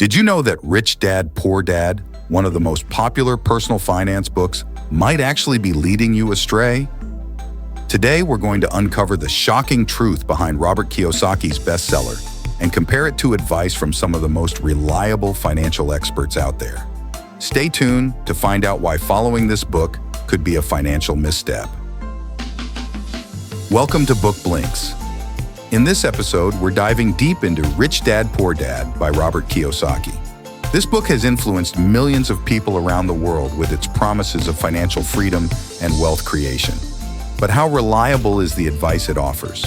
Did you know that Rich Dad, Poor Dad, one of the most popular personal finance books, might actually be leading you astray? Today, we're going to uncover the shocking truth behind Robert Kiyosaki's bestseller and compare it to advice from some of the most reliable financial experts out there. Stay tuned to find out why following this book could be a financial misstep. Welcome to BookBlinks. In this episode, we're diving deep into Rich Dad, Poor Dad by Robert Kiyosaki. This book has influenced millions of people around the world with its promises of financial freedom and wealth creation. But how reliable is the advice it offers?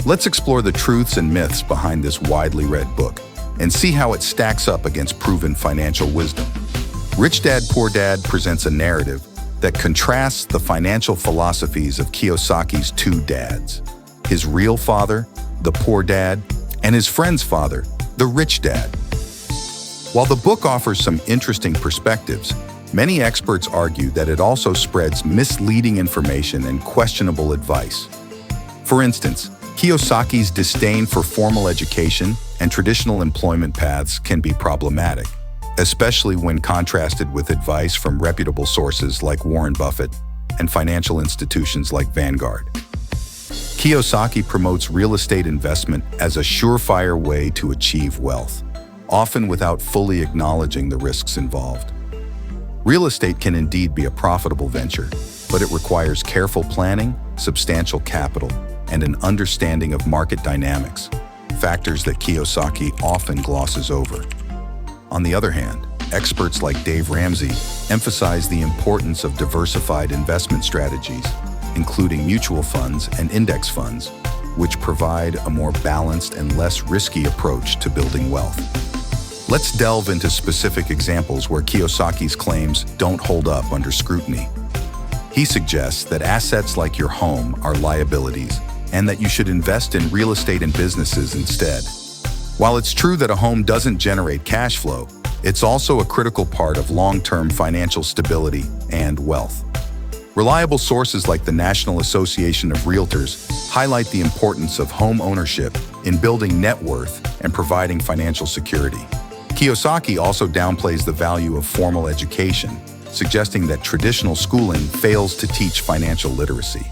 Let's explore the truths and myths behind this widely read book and see how it stacks up against proven financial wisdom. Rich Dad, Poor Dad presents a narrative that contrasts the financial philosophies of Kiyosaki's two dads: his real father, the poor dad, and his friend's father, the rich dad. While the book offers some interesting perspectives, many experts argue that it also spreads misleading information and questionable advice. For instance, Kiyosaki's disdain for formal education and traditional employment paths can be problematic, especially when contrasted with advice from reputable sources like Warren Buffett and financial institutions like Vanguard. Kiyosaki promotes real estate investment as a surefire way to achieve wealth, often without fully acknowledging the risks involved. Real estate can indeed be a profitable venture, but it requires careful planning, substantial capital, and an understanding of market dynamics, factors that Kiyosaki often glosses over. On the other hand, experts like Dave Ramsey emphasize the importance of diversified investment strategies, including mutual funds and index funds, which provide a more balanced and less risky approach to building wealth. Let's delve into specific examples where Kiyosaki's claims don't hold up under scrutiny. He suggests that assets like your home are liabilities and that you should invest in real estate and businesses instead. While it's true that a home doesn't generate cash flow, it's also a critical part of long-term financial stability and wealth. Reliable sources like the National Association of Realtors highlight the importance of home ownership in building net worth and providing financial security. Kiyosaki also downplays the value of formal education, suggesting that traditional schooling fails to teach financial literacy.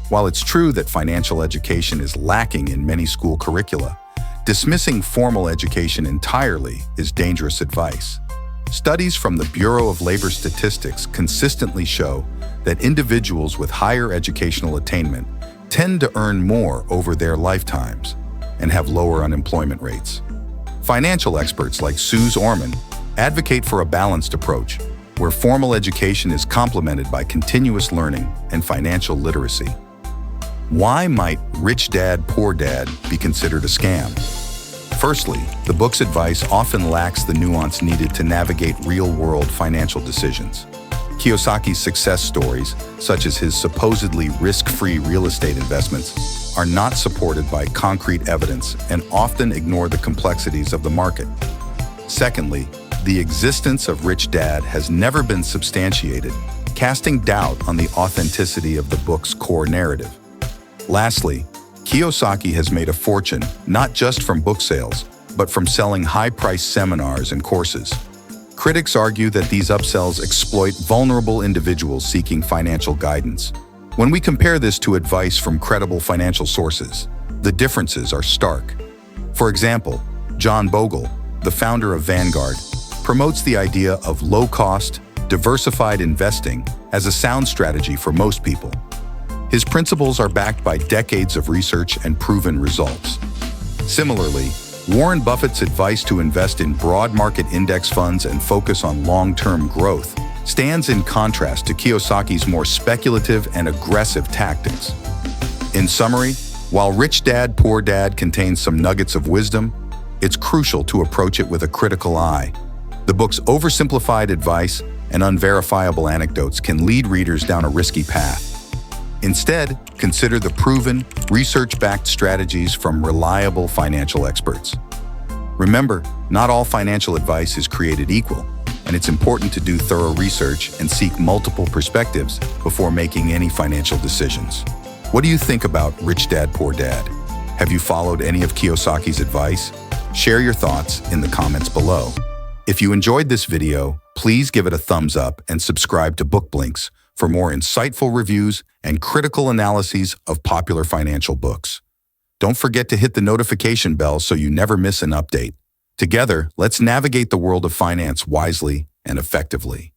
While it's true that financial education is lacking in many school curricula, dismissing formal education entirely is dangerous advice. Studies from the Bureau of Labor Statistics consistently show that individuals with higher educational attainment tend to earn more over their lifetimes and have lower unemployment rates. Financial experts like Suze Orman advocate for a balanced approach, where formal education is complemented by continuous learning and financial literacy. Why might Rich Dad, Poor Dad be considered a scam? Firstly, the book's advice often lacks the nuance needed to navigate real-world financial decisions. Kiyosaki's success stories, such as his supposedly risk-free real estate investments, are not supported by concrete evidence and often ignore the complexities of the market. Secondly, the existence of Rich Dad has never been substantiated, casting doubt on the authenticity of the book's core narrative. Lastly, Kiyosaki has made a fortune not just from book sales, but from selling high-priced seminars and courses. Critics argue that these upsells exploit vulnerable individuals seeking financial guidance. When we compare this to advice from credible financial sources, the differences are stark. For example, John Bogle, the founder of Vanguard, promotes the idea of low-cost, diversified investing as a sound strategy for most people. His principles are backed by decades of research and proven results. Similarly, Warren Buffett's advice to invest in broad market index funds and focus on long-term growth stands in contrast to Kiyosaki's more speculative and aggressive tactics. In summary, while Rich Dad, Poor Dad contains some nuggets of wisdom, it's crucial to approach it with a critical eye. The book's oversimplified advice and unverifiable anecdotes can lead readers down a risky path. Instead, consider the proven, research-backed strategies from reliable financial experts. Remember, not all financial advice is created equal, and it's important to do thorough research and seek multiple perspectives before making any financial decisions. What do you think about Rich Dad, Poor Dad? Have you followed any of Kiyosaki's advice? Share your thoughts in the comments below. If you enjoyed this video, please give it a thumbs up and subscribe to BookBlinks for more insightful reviews and critical analyses of popular financial books. Don't forget to hit the notification bell so you never miss an update. Together, let's navigate the world of finance wisely and effectively.